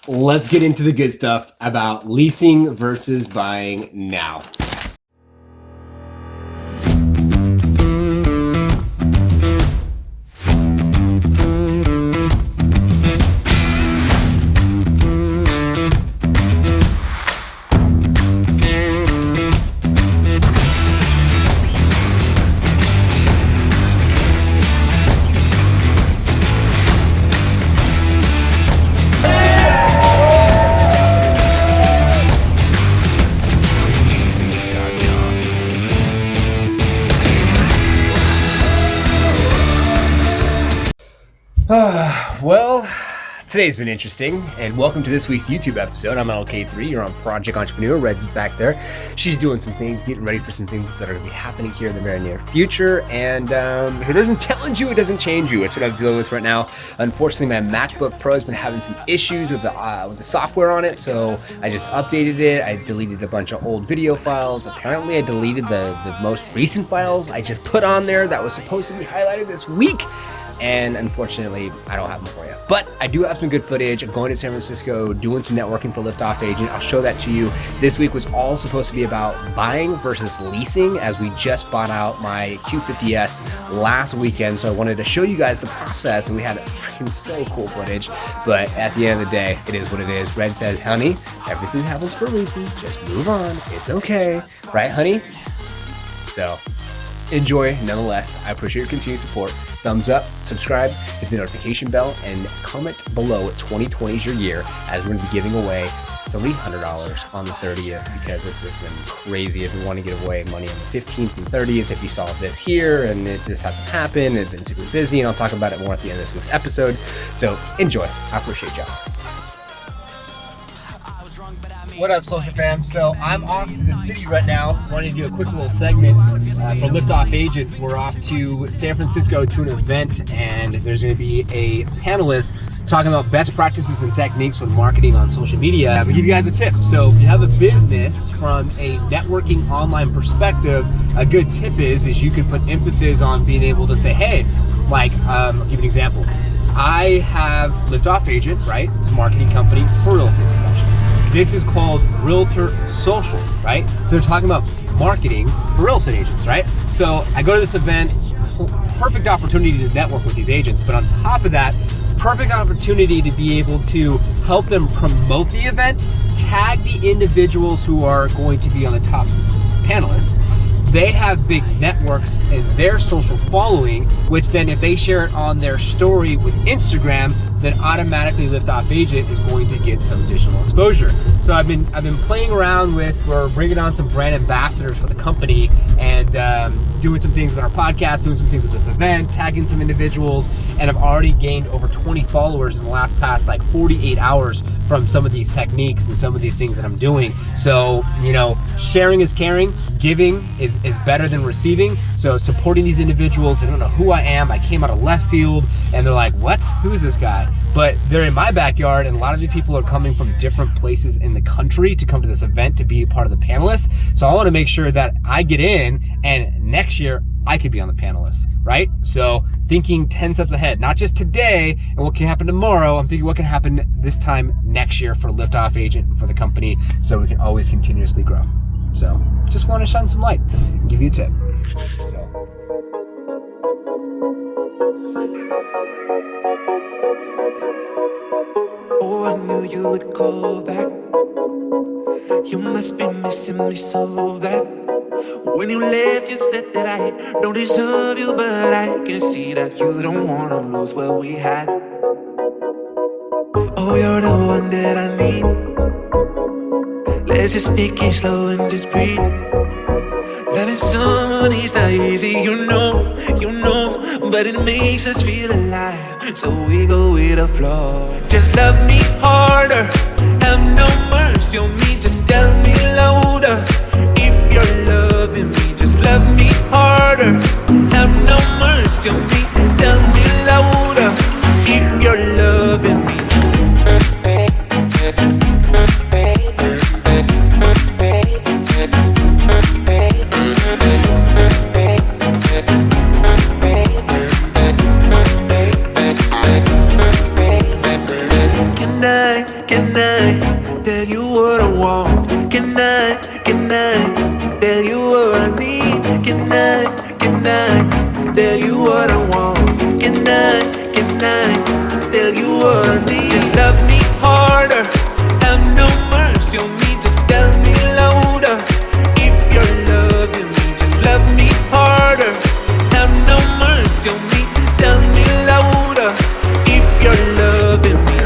let's get into the good stuff about leasing versus buying now. Well, today's been interesting, and welcome to this week's YouTube episode. I'm NLKIII. You're on Project Entrepreneur. Reds is back there. She's doing some things, getting ready for some things that are going to be happening here in the very near future. And if it doesn't challenge you, it doesn't change you. It's what I'm dealing with right now. Unfortunately, my MacBook Pro has been having some issues with the software on it, so I just updated it. I deleted a bunch of old video files. Apparently, I deleted the most recent files I just put on there that was supposed to be highlighted this week. And unfortunately, I don't have them for you. But I do have some good footage. I'm going to San Francisco, doing some networking for Liftoff Agent. I'll show that to you. This week was all supposed to be about buying versus leasing, as we just bought out my Q50S last weekend. So I wanted to show you guys the process, and we had freaking so cool footage. But at the end of the day, it is what it is. Red said, honey, everything happens for a reason. Just move on. It's okay. Right, honey? So enjoy nonetheless. I appreciate your continued support. Thumbs up, subscribe, hit the notification bell, and comment below 2020 is your year, as we're going to be giving away $300 on the 30th, because this has been crazy. I've been wanting to give away money on the 15th and 30th. If you saw this here and it just hasn't happened, it's been super busy, and I'll talk about it more at the end of this week's episode. So enjoy. I appreciate y'all. What up, social fam? So I'm off to the city right now. Wanted to do a quick little segment for Liftoff Agent. We're off to San Francisco to an event, and there's going to be a panelist talking about best practices and techniques with marketing on social media. I'm going to give you guys a tip. So if you have a business from a networking online perspective, a good tip is you can put emphasis on being able to say, hey, like, I'll give you an example. I have Liftoff Agent, right? It's a marketing company for real estate professionals. This is called Realtor Social, right? So they're talking about marketing for real estate agents, right? So I go to this event, perfect opportunity to network with these agents, but on top of that, perfect opportunity to be able to help them promote the event, tag the individuals who are going to be on the top panelists. They have big networks in their social following, which then if they share it on their story with Instagram, then automatically Liftoff Agent is going to get some additional exposure. So I've been playing around we're bringing on some brand ambassadors for the company, and doing some things on our podcast, doing some things with this event, tagging some individuals, and I've already gained over 20 followers in the past like 48 hours from some of these techniques and some of these things that I'm doing. So, sharing is caring, giving is better than receiving. So supporting these individuals, they don't know who I am. I came out of left field and they're like, what? Who is this guy? But they're in my backyard, and a lot of these people are coming from different places in the country to come to this event to be a part of the panelists. So I want to make sure that I get in, and next year I could be on the panelists, right? So thinking 10 steps ahead, not just today and what can happen tomorrow. I'm thinking what can happen this time next year for Liftoff Agent and for the company, so we can always continuously grow. So just want to shine some light and give you a tip. Oh, I knew you would call back. You must be missing me so bad. When you left, you said that I don't deserve you, but I can see that you don't wanna lose what we had. Oh, you're the one that I need. Let's just take it slow and just breathe. Loving someone is not easy, you know, but it makes us feel alive, so we go with the flow. Just love me harder, have no mercy on me, just tell me louder. If you're loving me, just love me harder, have no mercy on me, tell me louder. If you're loving me. I tell you what I want? Can I tell you what I need? Can I tell you what I want? Can I tell you what I need? Just love me harder, have no mercy on me. Just tell me louder if you're loving me. Just love me harder, have no mercy on me. Tell me louder if you're loving me.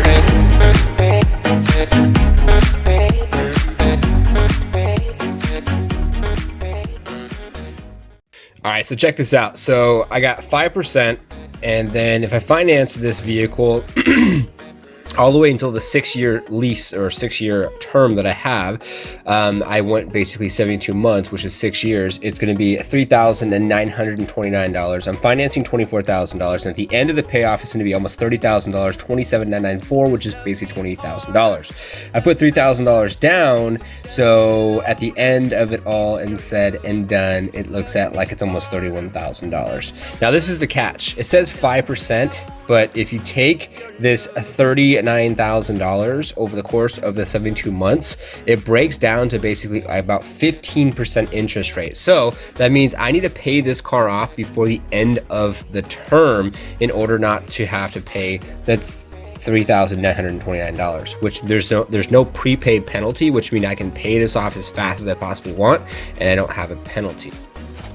All right, so check this out. So I got 5%, and then if I finance this vehicle all the way until the 6-year lease or 6-year term that I have, I went basically 72 months, which is 6 years. It's going to be $3,929. I'm financing $24,000, and at the end of the payoff, it's going to be almost $30,000, $27,994, which is basically $28,000. I put $3,000 down, so at the end of it all and said and done, it looks at like it's almost $31,000. Now this is the catch. It says 5%. But if you take this $39,000 over the course of the 72 months, it breaks down to basically about 15% interest rate. So that means I need to pay this car off before the end of the term in order not to have to pay the $3,929, which there's no prepaid penalty, which means I can pay this off as fast as I possibly want, and I don't have a penalty.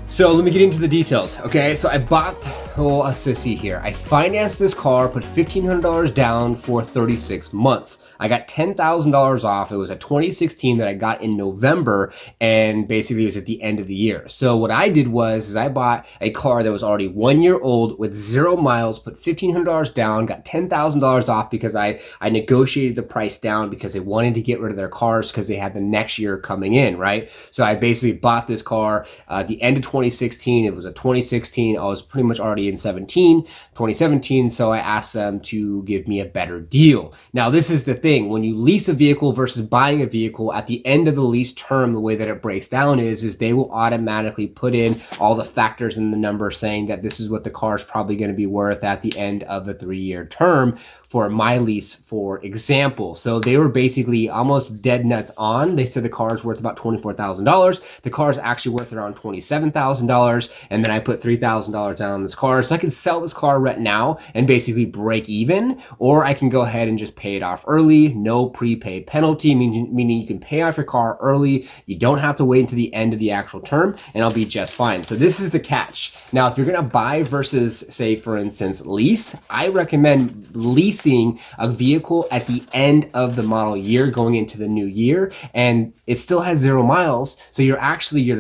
So let me get into the details. Okay, so I bought, let's see here. I financed this car, put $1,500 down for 36 months. I got $10,000 off. It was a 2016 that I got in November, and basically it was at the end of the year. So what I did was I bought a car that was already 1 year old with 0 miles, put $1,500 down, got $10,000 off because I negotiated the price down because they wanted to get rid of their cars because they had the next year coming in, right? So I basically bought this car at the end of 2016. It was a 2016. I was pretty much already in 2017. So I asked them to give me a better deal. Now, this is the thing. When you lease a vehicle versus buying a vehicle, at the end of the lease term, the way that it breaks down is they will automatically put in all the factors in the number saying that this is what the car is probably going to be worth at the end of the 3-year term for my lease, for example. So they were basically almost dead nuts on. They said the car is worth about $24,000. The car is actually worth around $27,000. And then I put $3,000 down on this car. So I can sell this car right now and basically break even, or I can go ahead and just pay it off early. No prepaid penalty, meaning you can pay off your car early. You don't have to wait until the end of the actual term, and I'll be just fine. So this is the catch. Now, if you're gonna buy versus, say, for instance, lease, I recommend leasing a vehicle at the end of the model year going into the new year, and it still has 0 miles. So your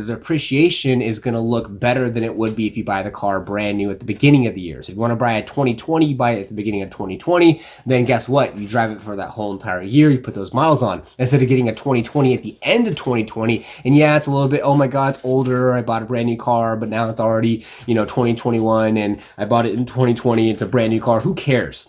depreciation is gonna look better than it would be if you buy the car brand new at the beginning of the year. So if you wanna buy a 2020, you buy it at the beginning of 2020, then guess what? You drive it for that whole entire year, you put those miles on, instead of getting a 2020 at the end of 2020. And yeah, it's a little bit, oh my God, it's older. I bought a brand new car, but now it's already, 2021, and I bought it in 2020. It's a brand new car. Who cares?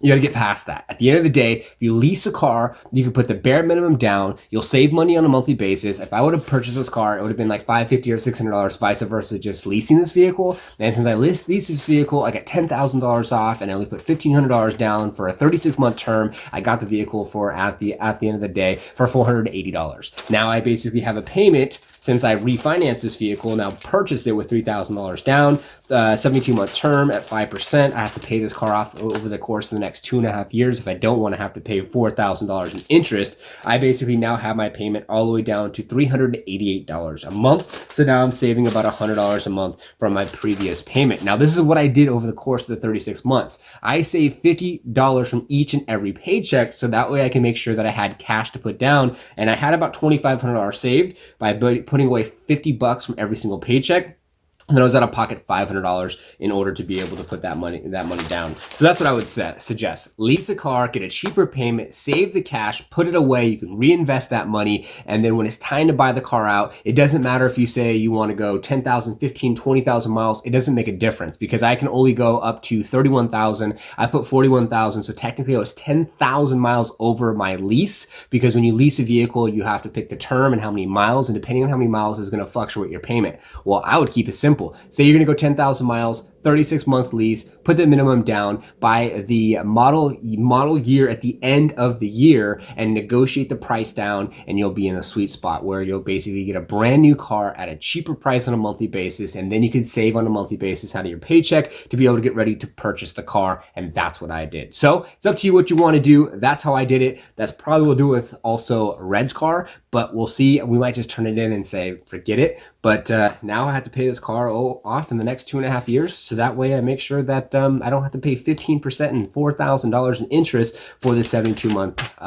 You got to get past that. At the end of the day, if you lease a car, you can put the bare minimum down. You'll save money on a monthly basis. If I would have purchased this car, it would have been like $550 or $600, vice versa, just leasing this vehicle. And since I leased this vehicle, I got $10,000 off, and I only put $1,500 down for a 36-month term. I got the vehicle for at the end of the day for $480. Now I basically have a payment. Since I refinanced this vehicle, now purchased it with $3,000 down, 72-month term at 5%. I have to pay this car off over the course of the next 2.5 years if I don't want to have to pay $4,000 in interest. I basically now have my payment all the way down to $388 a month. So now I'm saving about $100 a month from my previous payment. Now, this is what I did over the course of the 36 months. I saved $50 from each and every paycheck, so that way I can make sure that I had cash to put down. And I had about $2,500 saved by putting away $50 from every single paycheck. And then I was out of pocket $500 in order to be able to put that money down. So that's what I would suggest. Lease a car, get a cheaper payment, save the cash, put it away. You can reinvest that money. And then when it's time to buy the car out, it doesn't matter if you say you want to go 10,000, 15, 20,000 miles. It doesn't make a difference because I can only go up to 31,000. I put 41,000. So technically I was 10,000 miles over my lease, because when you lease a vehicle, you have to pick the term and how many miles. And depending on how many miles is going to fluctuate your payment. Well, I would keep it simple. simple. Say you're gonna go 10,000 miles, 36 months lease, put the minimum down, buy the model year at the end of the year, and negotiate the price down, and you'll be in a sweet spot where you'll basically get a brand new car at a cheaper price on a monthly basis, and then you can save on a monthly basis out of your paycheck to be able to get ready to purchase the car, and that's what I did. So it's up to you what you want to do. That's how I did it. That's probably what we'll do with also Red's car, but we'll see. We might just turn it in and say, forget it. But now I have to pay this car off in the next 2.5 years. So that way I make sure that I don't have to pay 15% and $4,000 in interest for the 72-month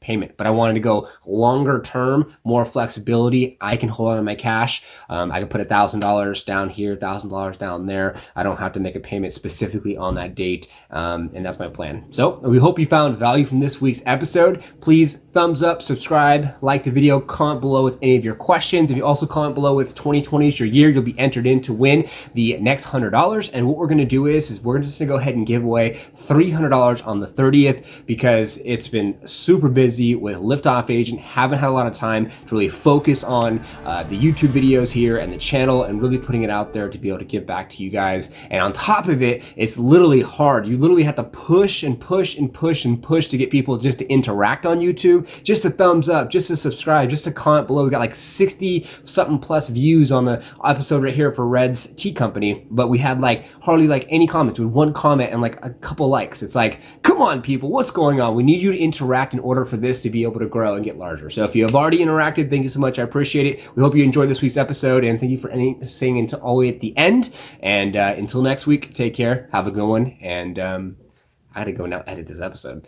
payment. But I wanted to go longer term, more flexibility. I can hold on to my cash. I can put $1,000 down here, $1,000 down there. I don't have to make a payment specifically on that date. And that's my plan. So we hope you found value from this week's episode. Please thumbs up, subscribe, like the video, comment below with any of your questions. If you also comment below with 2020 is your year, you'll be entered in to win the next $100. And what we're going to do is we're just going to go ahead and give away $300 on the 30th because it's been super busy with Liftoff Agent. Haven't had a lot of time to really focus on the YouTube videos here and the channel and really putting it out there to be able to give back to you guys. And on top of it, it's literally hard. You literally have to push and push and push and push to get people just to interact on YouTube, just to thumbs up, just to subscribe, just to comment below. We got like 60 something plus views on the episode right here for Red's Tea Company, but we had like hardly like any comments. We had one comment and like a couple likes. It's like, come on people, what's going on? We need you to interact in order for this to be able to grow and get larger. So if you have already interacted, thank you so much. I appreciate it. We hope you enjoyed this week's episode, and thank you for staying until all the way at the end. And until next week, take care. Have a good one. And I gotta go now edit this episode.